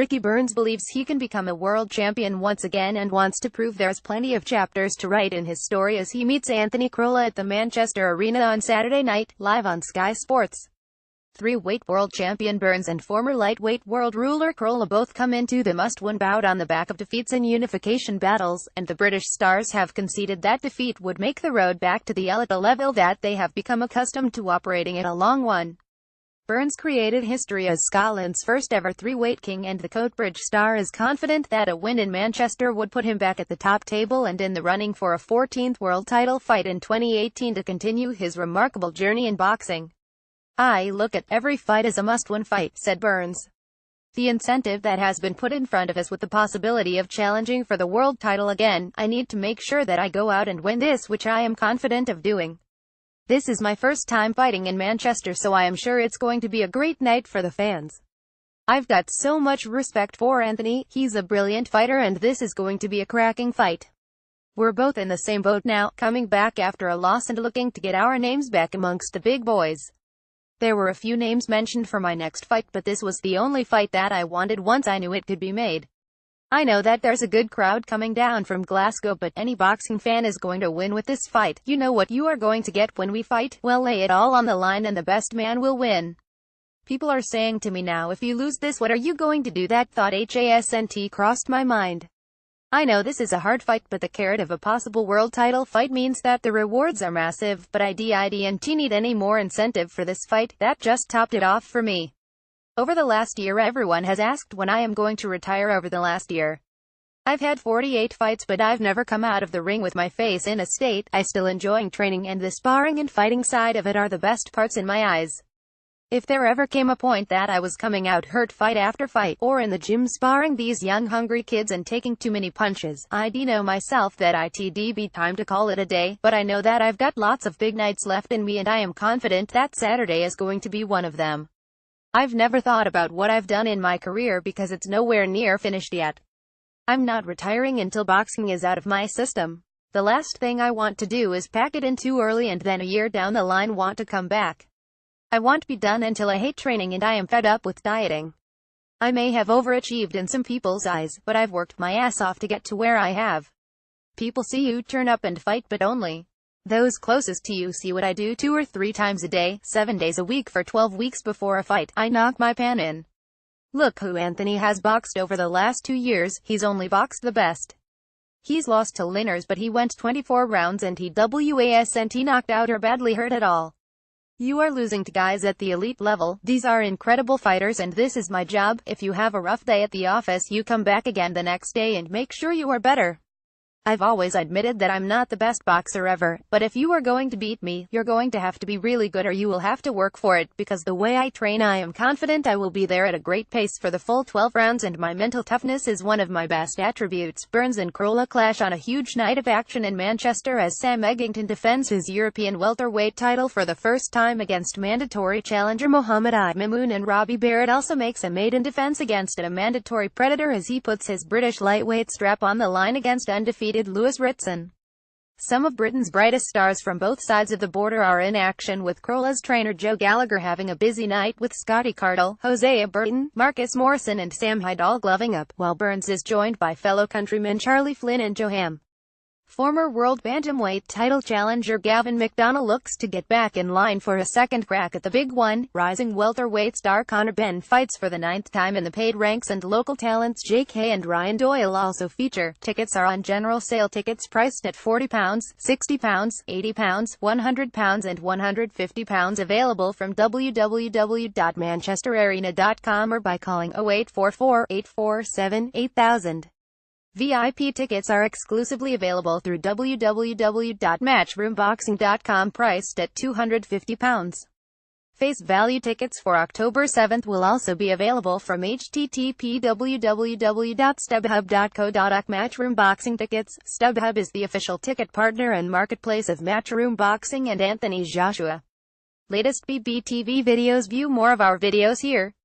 Burns believes he can become a world champion once again and wants to prove there's plenty of chapters to write in his story as he meets Anthony Crolla at the Manchester Arena on Saturday night, live on Sky Sports. Three-weight world champion Burns and former lightweight world ruler Crolla both come into the must-win bout on the back of defeats in unification battles, and the British stars have conceded that defeat would make the road back to the elite a level that they have become accustomed to operating at a long one. Burns created history as Scotland's first-ever three-weight king, and the Coatbridge star is confident that a win in Manchester would put him back at the top table and in the running for a 14th world title fight in 2018 to continue his remarkable journey in boxing. "I look at every fight as a must-win fight," said Burns. "The incentive that has been put in front of us with the possibility of challenging for the world title again, I need to make sure that I go out and win this, which I am confident of doing. This is my first time fighting in Manchester, so I am sure it's going to be a great night for the fans. I've got so much respect for Anthony, he's a brilliant fighter, and this is going to be a cracking fight. We're both in the same boat now, coming back after a loss and looking to get our names back amongst the big boys. There were a few names mentioned for my next fight, but this was the only fight that I wanted once I knew it could be made. I know that there's a good crowd coming down from Glasgow, but any boxing fan is going to win with this fight. You know what you are going to get when we fight? Well, lay it all on the line and the best man will win. People are saying to me now, if you lose this, what are you going to do? That thought hasn't crossed my mind. I know this is a hard fight, but the carrot of a possible world title fight means that the rewards are massive, but I didn't need any more incentive for this fight. That just topped it off for me. Over the last year, everyone has asked when I am going to retire. Over the last year, I've had 48 fights, but I've never come out of the ring with my face in a state. I still enjoying training, and the sparring and fighting side of it are the best parts in my eyes. If there ever came a point that I was coming out hurt fight after fight, or in the gym sparring these young hungry kids and taking too many punches, I'd know myself that it'd be time to call it a day, but I know that I've got lots of big nights left in me, and I am confident that Saturday is going to be one of them. I've never thought about what I've done in my career because it's nowhere near finished yet. I'm not retiring until boxing is out of my system. The last thing I want to do is pack it in too early and then a year down the line want to come back. I won't be done until I hate training and I am fed up with dieting. I may have overachieved in some people's eyes, but I've worked my ass off to get to where I have. People see you turn up and fight, but only those closest to you see what I do 2 or 3 times a day, 7 days a week for 12 weeks before a fight. I knock my pan in. Look who Anthony has boxed over the last 2 years, he's only boxed the best. He's lost to Linners, but he went 24 rounds and he wasn't knocked out or badly hurt at all. You are losing to guys at the elite level. These are incredible fighters, and this is my job. If you have a rough day at the office, you come back again the next day and make sure you are better. I've always admitted that I'm not the best boxer ever, but if you are going to beat me, you're going to have to be really good, or you will have to work for it, because the way I train, I am confident I will be there at a great pace for the full 12 rounds, and my mental toughness is one of my best attributes. Burns and Crolla clash on a huge night of action in Manchester as Sam Eggington defends his European welterweight title for the first time against mandatory challenger Mohammed I. Mamoun, and Robbie Barrett also makes a maiden defense against a mandatory predator as he puts his British lightweight strap on the line against undefeated Lewis Ritson. Some of Britain's brightest stars from both sides of the border are in action, with Crolla's trainer Joe Gallagher having a busy night with Scotty Cardle, Hosea Burton, Marcus Morrison and Sam Hyde all gloving up, while Burns is joined by fellow countrymen Charlie Flynn and Joe Ham. Former world bantamweight title challenger Gavin McDonnell looks to get back in line for a second crack at the big one. Rising welterweight star Conor Benn fights for the 9th time in the paid ranks, and local talents Jake Hay and Ryan Doyle also feature. Tickets are on general sale. Tickets priced at £40, £60, £80, £100 and £150, available from www.manchesterarena.com or by calling 0844 847 8000. VIP tickets are exclusively available through www.matchroomboxing.com, priced at £250. Face value tickets for October 7th will also be available from http://www.stubhub.co.uk. Matchroom Boxing tickets. StubHub is the official ticket partner and marketplace of Matchroom Boxing and Anthony Joshua. Latest BBTV videos. View more of our videos here.